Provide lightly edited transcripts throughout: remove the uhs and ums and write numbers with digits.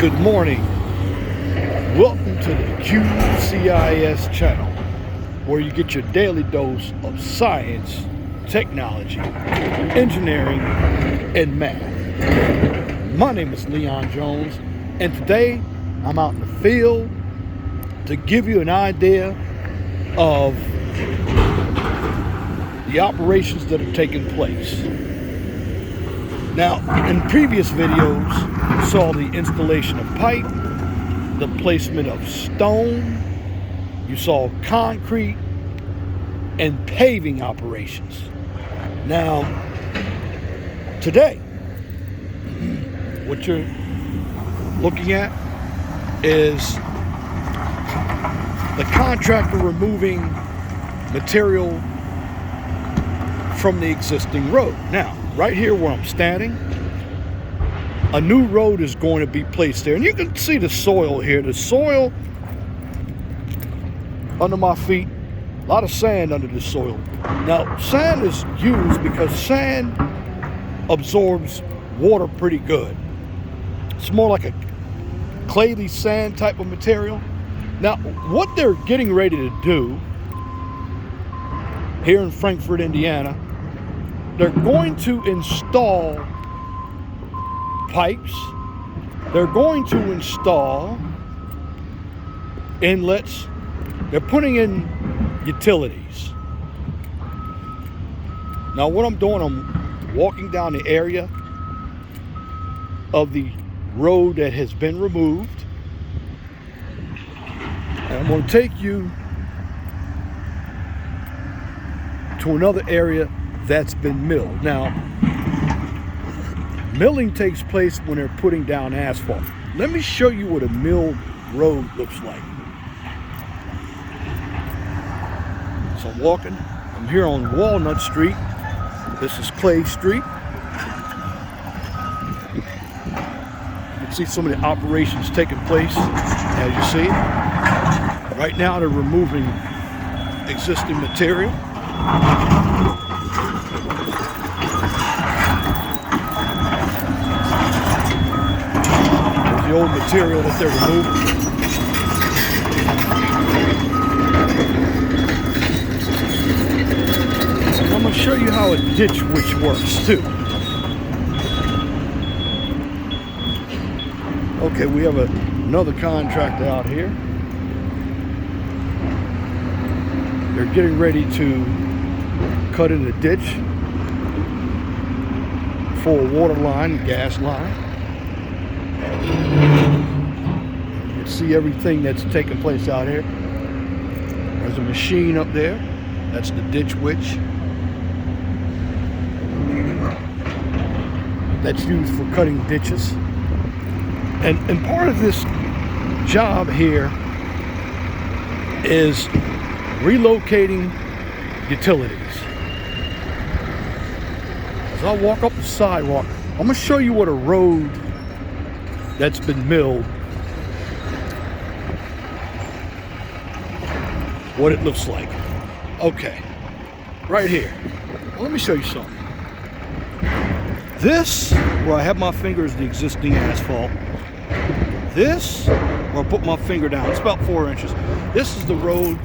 Good morning. Welcome to the QCIS channel, where you get your daily dose of science, technology, engineering, and math. My name is Leon Jones, and today I'm out in the field to give you an idea of the operations that are taking place. Now, in previous videos, you saw the installation of pipe, the placement of stone, you saw concrete, and paving operations. Now, today, what you're looking at is the contractor removing material from the existing road. Now, right here where I'm standing, a new road is going to be placed there. And you can see the soil here. The soil under my feet, a lot of sand under the soil. Now, sand is used because sand absorbs water pretty good. It's more like a clayey sand type of material. Now, what they're getting ready to do here in Frankfort, Indiana, they're going to install pipes. They're going to install inlets. They're putting in utilities. Now, what I'm doing, I'm walking down the area of the road that has been removed. And I'm going to take you to another area that's been milled. Now, milling takes place when they're putting down asphalt. Let me show you what a milled road looks like. So I'm walking. I'm here on Walnut Street. This is Clay Street. You can see some of the operations taking place, as you see. Right now they're removing existing material. There's the old material that they're removing. I'm going to show you how a ditch witch works too. Okay, we have another contractor out here. They're getting ready to cut in a ditch for a water line, gas line. You can see everything that's taking place out here. There's a machine up there. That's the ditch witch. That's used for cutting ditches. And part of this job here is relocating utilities. As I walk up the sidewalk, I'm going to show you what a road that's been milled, what it looks like. Okay, right here. Well, let me show you something. This, where I have my finger, is the existing asphalt. This, where I put my finger down, it's about 4 inches. This is the road,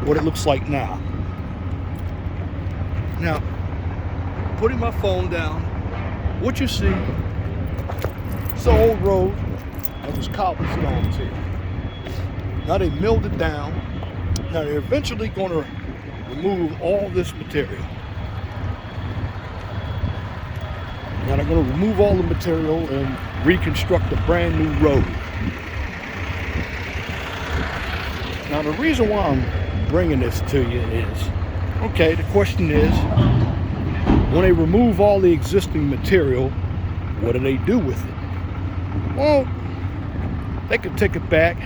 what it looks like now. Now, putting my phone down, what you see, it's the old road. There was cobblestones here. Now they milled it down. Now they're eventually going to remove all this material. Now they're going to remove all the material and reconstruct a brand new road. Now the reason why I'm bringing this to you is, okay, the question is, when they remove all the existing material, what do they do with it? Well, they could take it back,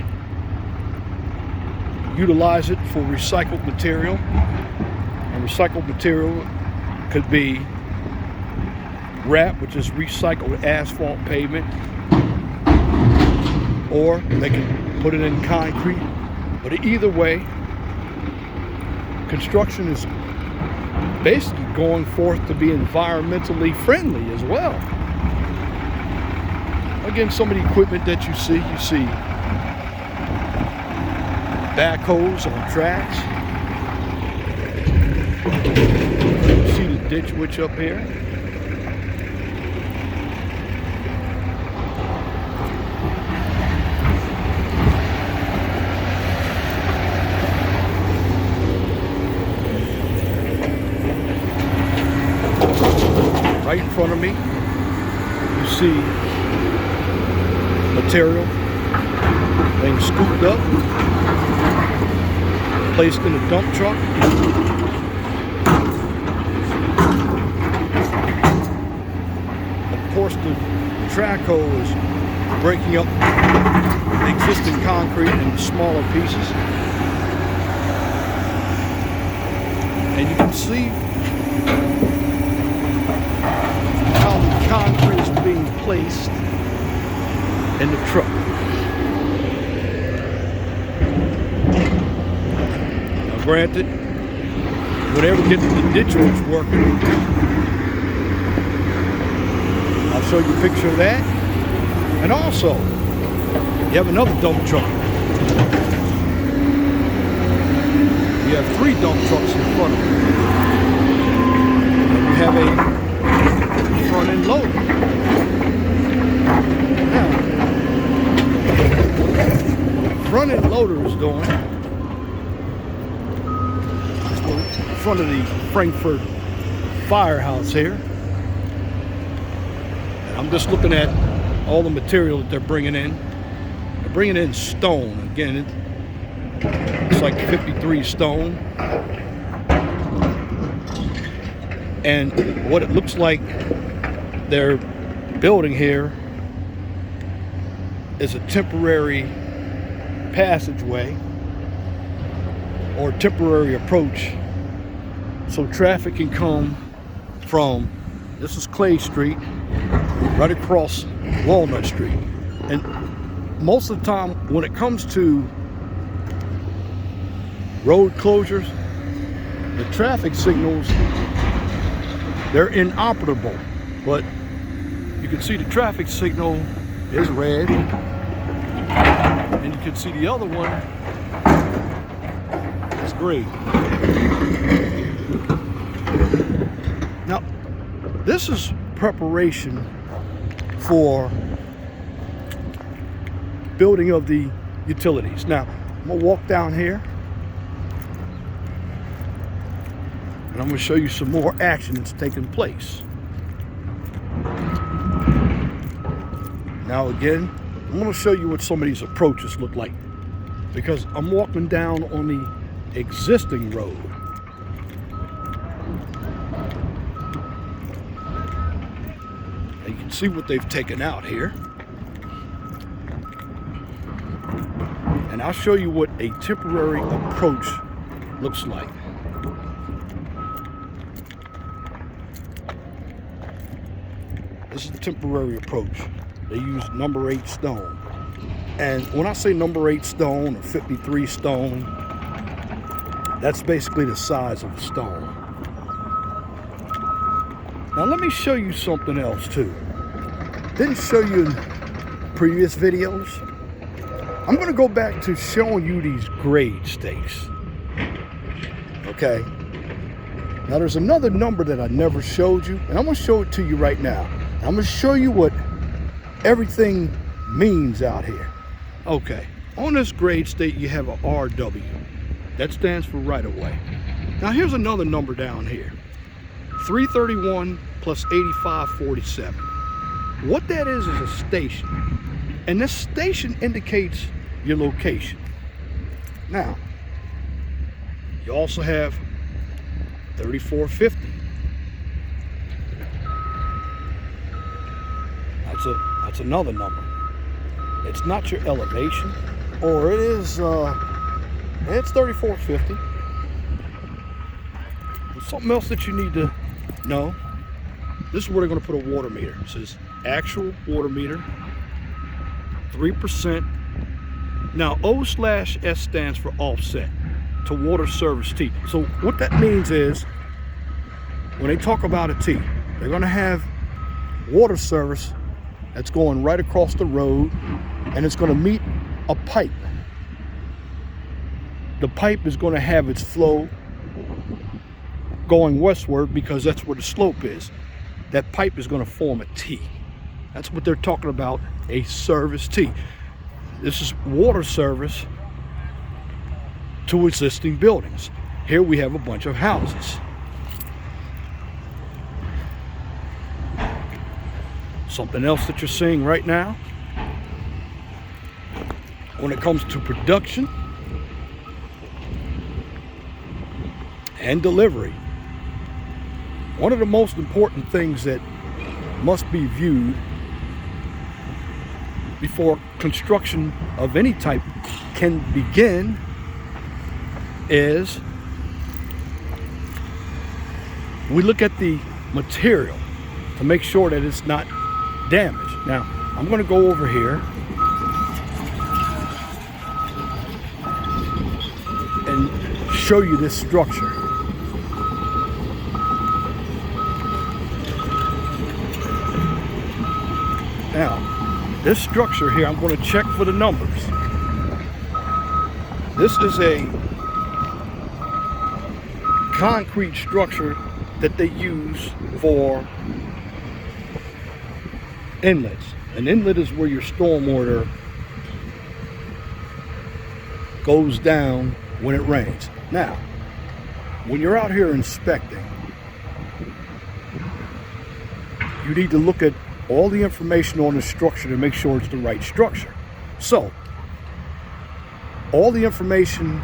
utilize it for recycled material. And recycled material could be RAP, which is recycled asphalt pavement, or they can put it in concrete. But either way, construction is basically going forth to be environmentally friendly as well. Again, some of the equipment that you see backhoes on tracks. You see the ditch witch up here. Right in front of me, you see material being scooped up, placed in a dump truck. Of course, the track hoe is breaking up the existing concrete into smaller pieces. And you can see how the concrete is being placed in the truck. Now, granted, whenever get the ditch witch working, I'll show you a picture of that. And also, you have another dump truck. You have 3 dump trucks in front of you. And you have a front-end loader. Now, front-end loader is doing in front of the Frankfort firehouse here. And I'm just looking at all the material that they're bringing in. They're bringing in stone. Again, it's like 53 stone. And what it looks like they're building here is a temporary passageway or temporary approach so traffic can come from, this is Clay Street, right across Walnut Street. And most of the time when it comes to road closures, the traffic signals, they're inoperable, but you can see the traffic signal is red, and you can see the other one is green. Now, this is preparation for building of the utilities. Now, I'm gonna walk down here and I'm gonna show you some more action that's taking place. Now again, I'm gonna show you what some of these approaches look like because I'm walking down on the existing road. And you can see what they've taken out here. And I'll show you what a temporary approach looks like. This is the temporary approach. They use number 8 stone. And when I say number 8 stone or 53 stone, that's basically the size of the stone. Now let me show you something else too. Didn't show you in previous videos. I'm gonna go back to showing you these grade stakes. Okay. Now there's another number that I never showed you, and I'm gonna show it to you right now. I'm gonna show you what everything means out here. Okay, on this grade stake you have a RW. That stands for right of way. Now here's another number down here. 331 plus 8547. What that is a station. And this station indicates your location. Now, you also have 3450. That's another number. It's not your elevation, or it is, it's 3450. There's something else that you need to know. This is where they're going to put a water meter. It says actual water meter, 3%. Now, O/S stands for offset to water service T. So what that means is, when they talk about a T, they're going to have water service that's going right across the road, and it's going to meet a pipe. The pipe is going to have its flow going westward because that's where the slope is. That pipe is going to form a T. That's what they're talking about, a service T. This is water service to existing buildings. Here we have a bunch of houses. Something else that you're seeing right now, when it comes to production and delivery, one of the most important things that must be viewed before construction of any type can begin is we look at the material to make sure that it's not damaged. Now, I'm going to go over here and show you this structure. Now, this structure here, I'm going to check for the numbers. This is a concrete structure that they use for inlets. An inlet is where your stormwater goes down when it rains. Now, when you're out here inspecting, you need to look at all the information on the structure to make sure it's the right structure. So, all the information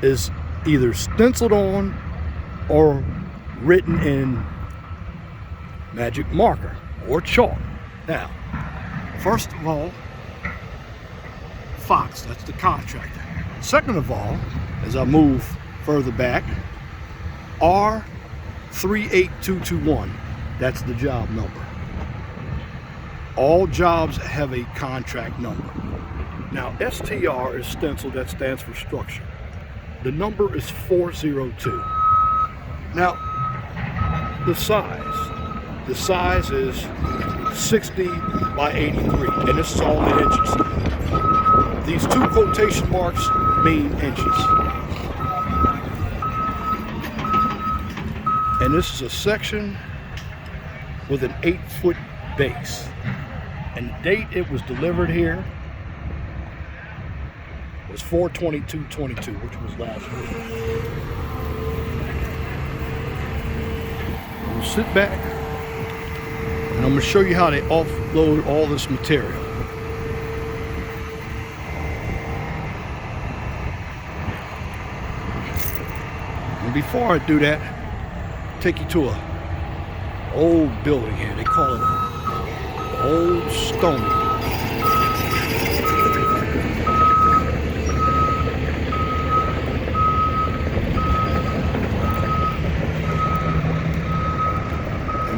is either stenciled on or written in magic marker or chalk. Now, first of all, Fox, that's the contractor. Second of all, as I move further back, R38221, that's the job number. All jobs have a contract number. Now, STR is stenciled, that stands for structure. The number is 402. Now, the size is 60 by 83, and this is all in inches. These two quotation marks mean inches. And this is a section with an 8-foot base. And the date it was delivered here was 4/22/22, which was last week. We'll sit back and I'm going to show you how they offload all this material. And before I do that, I'll take you to a old building here. They call it Old Stony.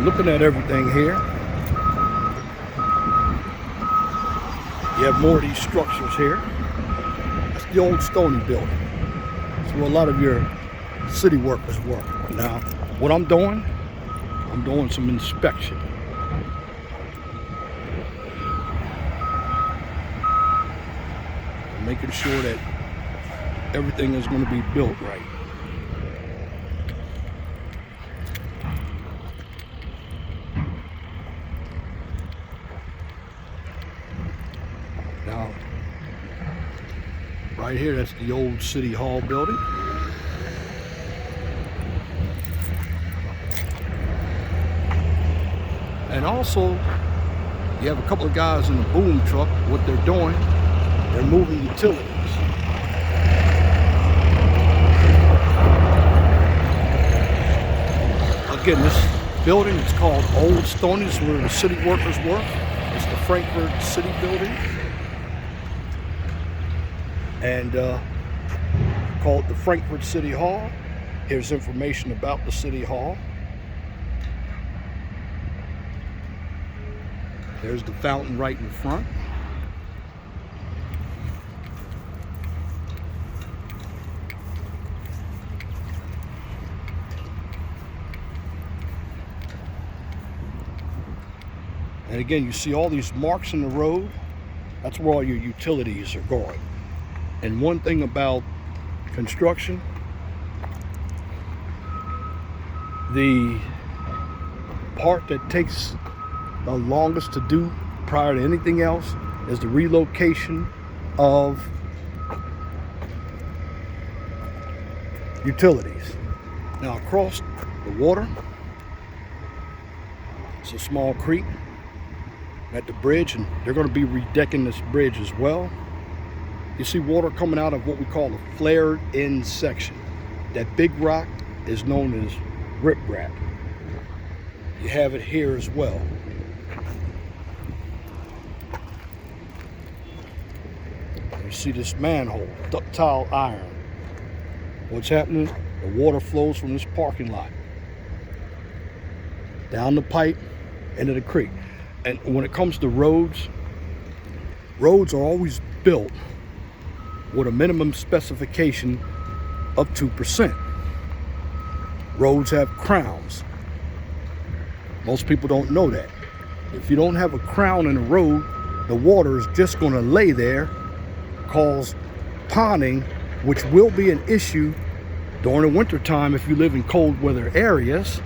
Looking at everything here, you have more of these structures here. That's the Old Stony building. That's where a lot of your city workers work. Now, what I'm doing some inspection. I'm making sure that everything is going to be built right. Now, right here, that's the old City Hall building. And also, you have a couple of guys in the boom truck. What they're doing, they're moving utilities. Again, this building is called Old Stony. This is where the city workers work. It's the Frankfort City building. And call it the Frankfort City Hall. Here's information about the City Hall. There's the fountain right in front. And again, you see all these marks in the road. That's where all your utilities are going. And one thing about construction, the part that takes the longest to do prior to anything else is the relocation of utilities. Now across the water, it's a small creek at the bridge, and they're going to be redecking this bridge as well. You see water coming out of what we call a flared in section. That big rock is known as riprap. You have it here as well. You see this manhole, ductile iron. What's happening? The water flows from this parking lot down the pipe into the creek. And when it comes to roads are always built with a minimum specification of 2%. Roads have crowns. Most people don't know that. If you don't have a crown in a road, the water is just going to lay there, cause ponding, which will be an issue during the winter time if you live in cold weather areas.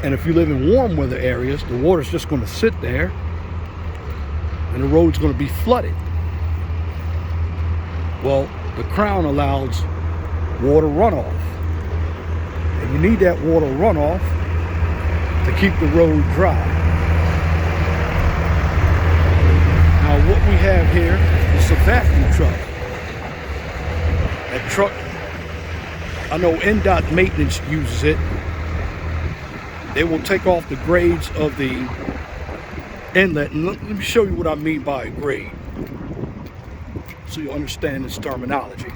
And if you live in warm weather areas, the water's just going to sit there and the road's going to be flooded. Well, the crown allows water runoff. And you need that water runoff to keep the road dry. Now what we have here is a vacuum truck. That truck, I know NDOT maintenance uses it. They will take off the grades of the inlet. And let me show you what I mean by a grade, so you understand this terminology.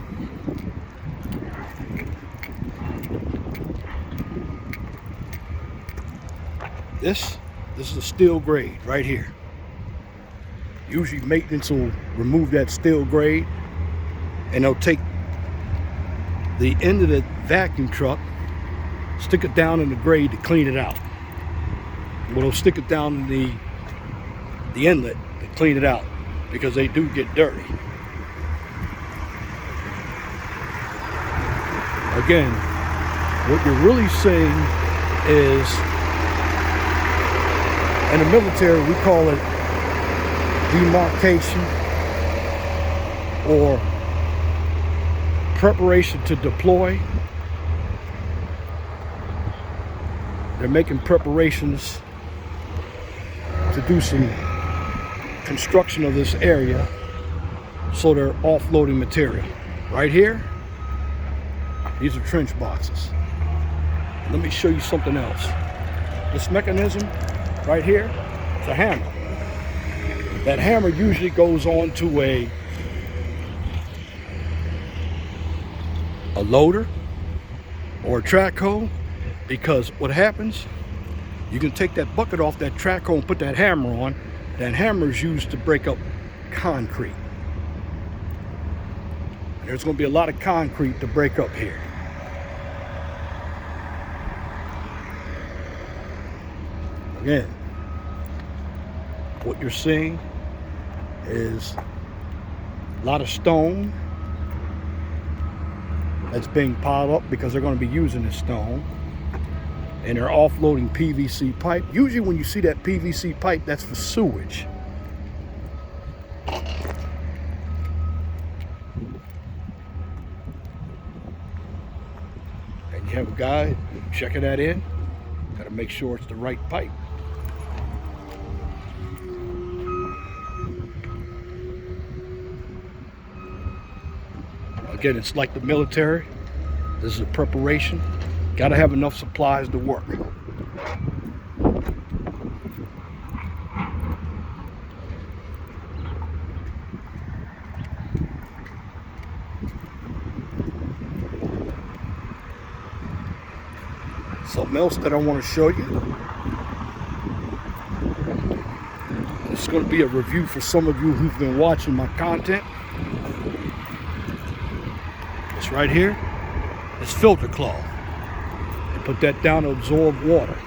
This is a steel grade right here. Usually maintenance will remove that steel grade and they'll take the end of the vacuum truck, stick it down in the grade to clean it out. Well, they'll stick it down in the inlet to clean it out, because they do get dirty. Again, what you're really seeing is, in the military we call it demarcation or preparation to deploy. They're making preparations to do some construction of this area, so they're offloading material. Right here, these are trench boxes. Let me show you something else. This mechanism right here, it's a hammer. That hammer usually goes on to a loader or a track hoe, because what happens, you can take that bucket off that track hoe and put that hammer on. That hammer is used to break up concrete. There's going to be a lot of concrete to break up here. Again, what you're seeing is a lot of stone that's being piled up, because they're going to be using this stone. And they're offloading PVC pipe. Usually when you see that PVC pipe, that's for sewage. And you have a guy checking that in. Got to make sure it's the right pipe. Again, it's like the military. This is a preparation. Got to have enough supplies to work. Something else that I want to show you. It's going to be a review for some of you who've been watching my content. This right here is filter cloth. Put that down to absorb water.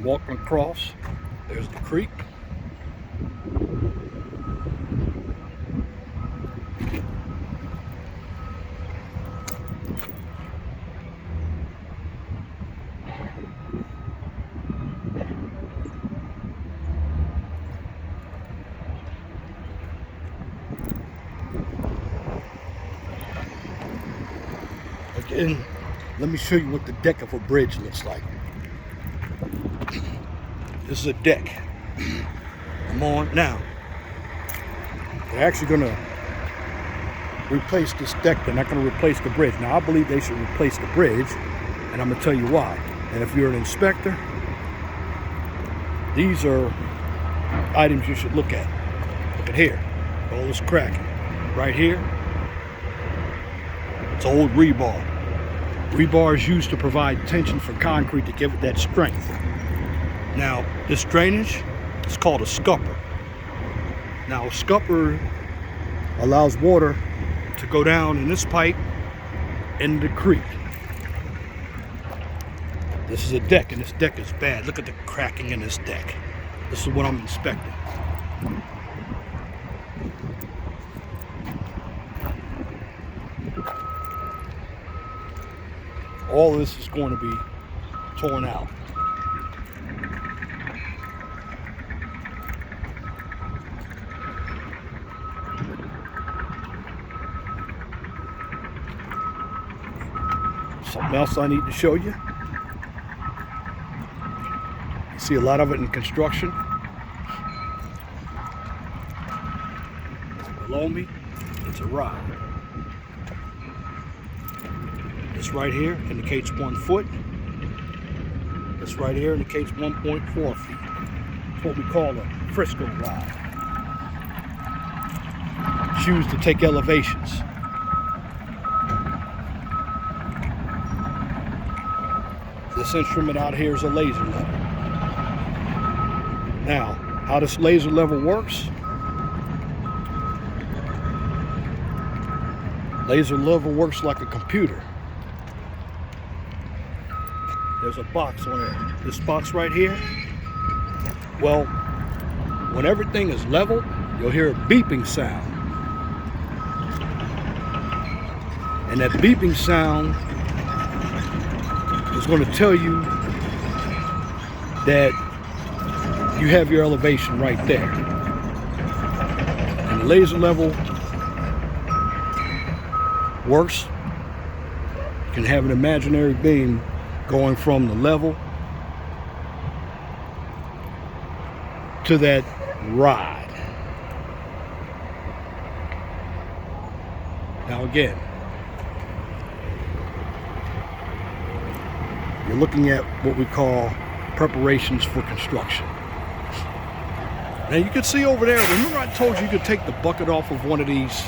walking across. There's the creek. Again, let me show you what the deck of a bridge looks like. This is a deck. I'm on now. They're actually going to replace this deck. They're not going to replace the bridge. Now, I believe they should replace the bridge, and I'm going to tell you why. And if you're an inspector, these are items you should look at. Look at here. All this cracking. Right here, it's old rebar. Rebar is used to provide tension for concrete to give it that strength. Now, this drainage is called a scupper. Now, a scupper allows water to go down in this pipe into the creek. This is a deck, and this deck is bad. Look at the cracking in this deck. This is what I'm inspecting. All of this is going to be torn out. Something else I need to show you. You see a lot of it in construction. Below me, it's a rod. This right here indicates 1 foot. This right here indicates 1.4 feet. It's what we call a Frisco rod. It's used to take elevations. This instrument out here is a laser level. Now, how this laser level works? Laser level works like a computer. There's a box on it. This box right here. Well, when everything is level, you'll hear a beeping sound. And that beeping sound is going to tell you that you have your elevation right there. And the laser level works. You can have an imaginary beam going from the level to that rod. Now again, you're looking at what we call preparations for construction. Now you can see over there, remember I told you could take the bucket off of one of these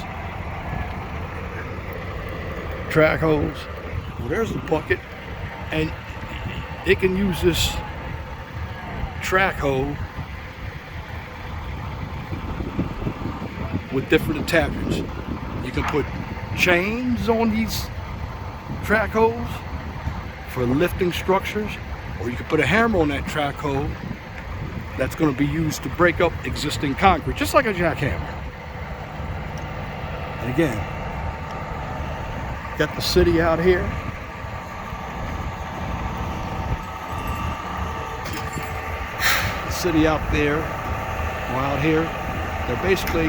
track hose? Well, there's the bucket, and it can use this track hose with different attachments. You can put chains on these track hose for lifting structures, or you can put a hammer on that track hose that's going to be used to break up existing concrete, just like a jackhammer. And again, got the city out here. The city out there, or out here, they're basically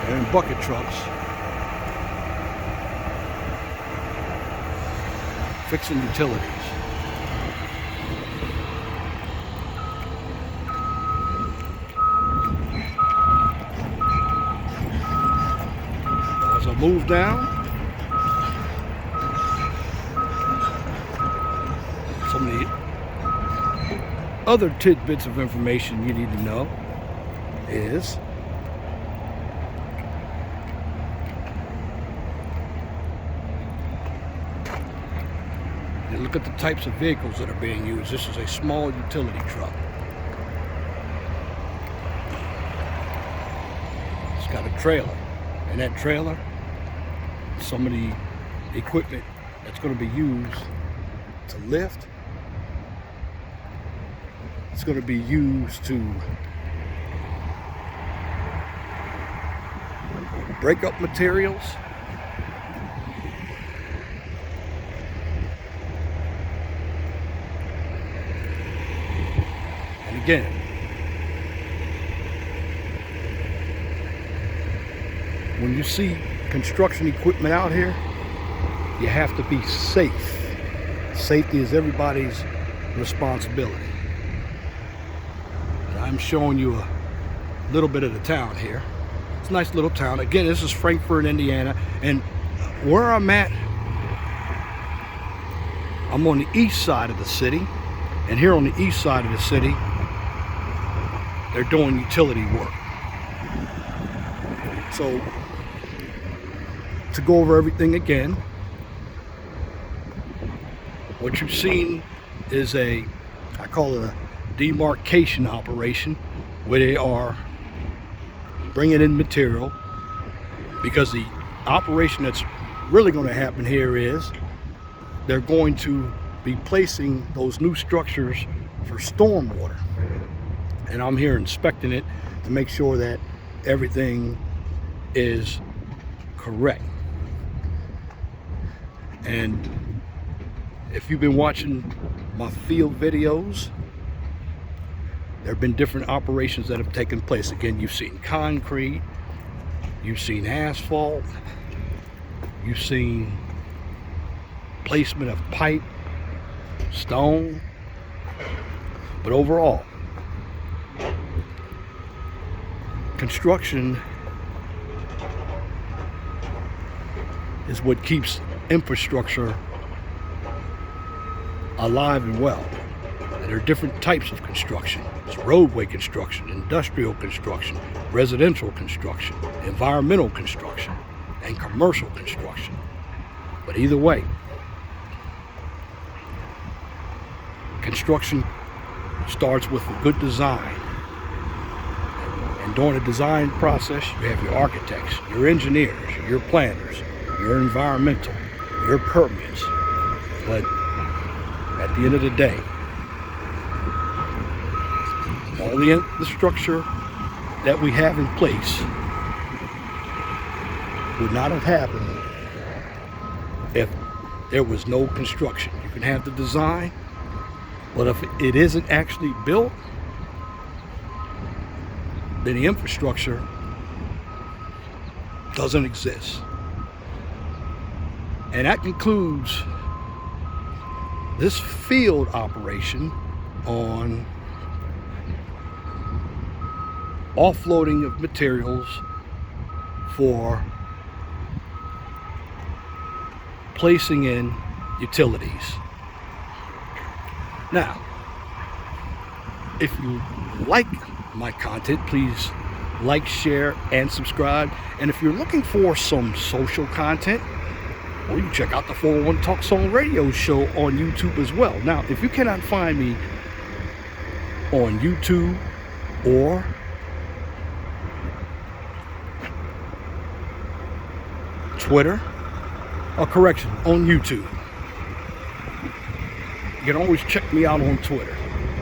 they're in bucket trucks fixing utilities. As I move down, some of the other tidbits of information you need to know is look at the types of vehicles that are being used. This is a small utility truck. It's got a trailer. And that trailer, some of the equipment that's going to be used to lift. It's going to be used to break up materials. And again, when you see construction equipment out here, you have to be safe. Safety is everybody's responsibility. And I'm showing you a little bit of the town here. It's a nice little town. Again, this is Frankfort, Indiana, and where I'm at, I'm on the east side of the city, and here on the east side of the city, they're doing utility work. So, to go over everything again, what you've seen is I call it a demarcation operation, where they are bringing in material, because the operation that's really going to happen here is they're going to be placing those new structures for stormwater. And I'm here inspecting it to make sure that everything is correct. And if you've been watching my field videos, there have been different operations that have taken place. Again, you've seen concrete, you've seen asphalt, you've seen placement of pipe, stone, but overall, construction is what keeps infrastructure alive and well. And there are different types of construction. It's roadway construction, industrial construction, residential construction, environmental construction, and commercial construction. But either way, construction starts with a good design. And during the design process, you have your architects, your engineers, your planners, your environmental, your permits. But at the end of the day, all the structure that we have in place would not have happened if there was no construction. You can have the design, but if it isn't actually built, then the infrastructure doesn't exist. And that concludes this field operation on offloading of materials for placing in utilities. Now, if you like my content, please like, share, and subscribe. And if you're looking for some social content, well, you can check out the 401 Talk Song Radio Show on YouTube as well. Now, if you cannot find me on YouTube or Twitter, or correction, on YouTube, you can always check me out on Twitter.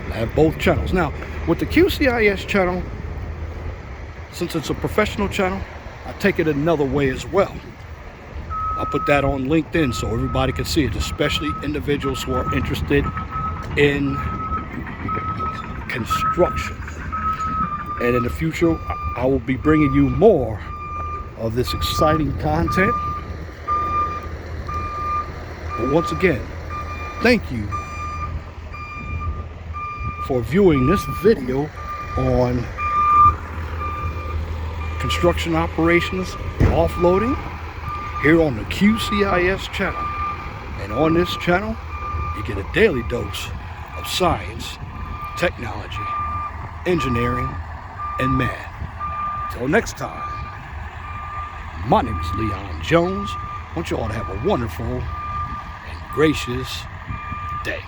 I have both channels. Now, with the QCIS channel, since it's a professional channel, I take it another way as well. I'll put that on LinkedIn so everybody can see it, especially individuals who are interested in construction. And in the future, I will be bringing you more of this exciting content. But once again, thank you for viewing this video on construction operations, offloading, here on the QCIS channel. And on this channel, you get a daily dose of science, technology, engineering, and math. Till next time, my name is Leon Jones. I want you all to have a wonderful and gracious day.